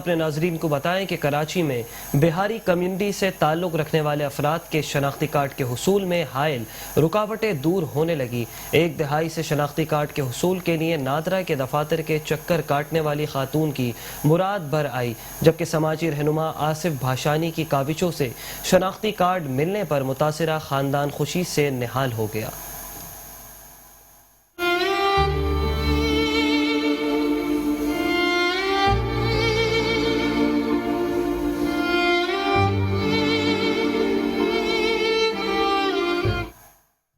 اپنے ناظرین کو بتائیں کہ کراچی میں بہاری کمیونٹی سے تعلق رکھنے والے افراد کے شناختی کارڈ کے حصول میں حائل رکاوٹیں دور ہونے لگی۔ ایک دہائی سے شناختی کارڈ کے حصول کے لیے نادرا کے دفاتر کے چکر کاٹنے والی خاتون کی مراد بر آئی، جبکہ سماجی رہنما آصف بھاشانی کی کاوشوں سے شناختی کارڈ ملنے پر متاثرہ خاندان خوشی سے نہال ہو گیا۔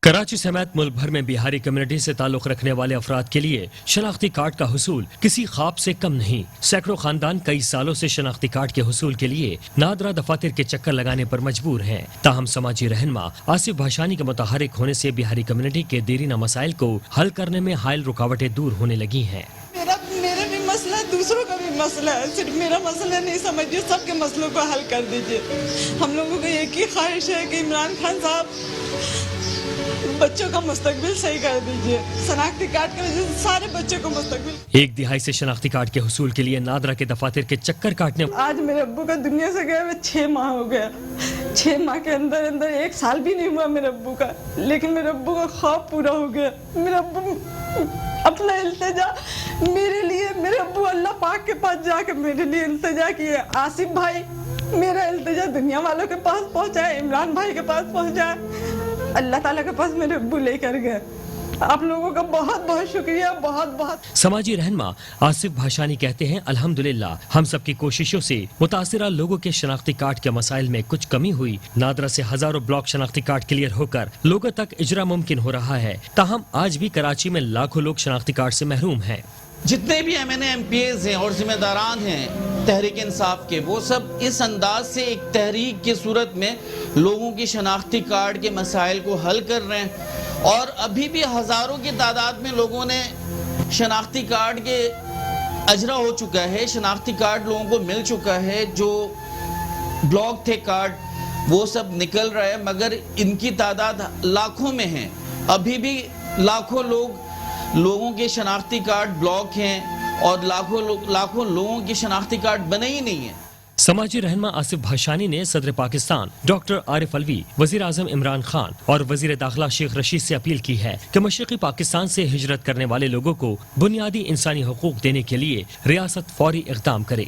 کراچی سمیت ملک بھر میں بہاری کمیونٹی سے تعلق رکھنے والے افراد کے لیے شناختی کارڈ کا حصول کسی خواب سے کم نہیں۔ سینکڑوں خاندان کئی سالوں سے شناختی کارڈ کے حصول کے لیے نادرا دفاتر کے چکر لگانے پر مجبور ہیں۔ تاہم سماجی رہنما آصف بھاشانی کے متحرک ہونے سے بہاری کمیونٹی کے دیرینہ مسائل کو حل کرنے میں حائل رکاوٹیں دور ہونے لگی ہیں۔ میرا بھی مسئلہ ہے، دوسروں کا بھی مسئلہ ہے، صرف میرا مسئلہ نہیں سمجھیے، سب کے مسئلوں کو حل کر دیجیے۔ ہم لوگوں کی ایک ہی خواہش ہے کہ عمران خان صاحب بچوں کا مستقبل صحیح کر دیجیے۔ شناختی کارڈ کی وجہ سے سارے بچوں کو مستقبل۔ ایک دہائی سے شناختی کارڈ کے حصول کے لیے نادرا کے دفاتر کے چکر کاٹنے۔ آج میرے ابو کا دنیا سے گئے ہوئے 6 ماہ ہو گیا، 6 ماہ کے اندر 1 سال بھی نہیں ہوا میرے ابو کا، لیکن میرے ابو کا خواب پورا ہو گیا۔ میرے ابو اپنا التجا میرے لیے، میرے ابو اللہ پاک کے پاس جا کے میرے لیے التجا کیے، آصف بھائی میرا التجا دنیا والوں کے پاس پہنچائے، عمران بھائی کے پاس پہنچائے، اللہ تعالیٰ کے پاس میرے ابو لے کر گئے۔ آپ لوگوں کا بہت بہت شکریہ، بہت بہت۔ سماجی رہنما آصف بھاشانی کہتے ہیں الحمدللہ ہم سب کی کوششوں سے متاثرہ لوگوں کے شناختی کارڈ کے مسائل میں کچھ کمی ہوئی۔ نادرا سے ہزاروں بلاک شناختی کارڈ کلیئر ہو کر لوگوں تک اجرا ممکن ہو رہا ہے، تاہم آج بھی کراچی میں لاکھوں لوگ شناختی کارڈ سے محروم ہیں۔ جتنے بھی M N A M P As ہیں اور ذمہ داران ہیں تحریک انصاف کے، وہ سب اس انداز سے ایک تحریک کی صورت میں لوگوں کی شناختی کارڈ کے مسائل کو حل کر رہے ہیں، اور ابھی بھی ہزاروں کی تعداد میں لوگوں نے شناختی کارڈ کے اجرا ہو چکا ہے، شناختی کارڈ لوگوں کو مل چکا ہے، جو بلاک تھے کارڈ وہ سب نکل رہے ہیں، مگر ان کی تعداد لاکھوں میں ہے۔ ابھی بھی لاکھوں لوگوں کے شناختی کارڈ بلاک ہیں اور لاکھوں لوگوں کی شناختی کارڈ بنے ہی نہیں ہیں۔ سماجی رہنما آصف بھاشانی نے صدر پاکستان ڈاکٹر عارف الوی، وزیر اعظم عمران خان اور وزیر داخلہ شیخ رشید سے اپیل کی ہے کہ مشرقی پاکستان سے ہجرت کرنے والے لوگوں کو بنیادی انسانی حقوق دینے کے لیے ریاست فوری اقدام کرے۔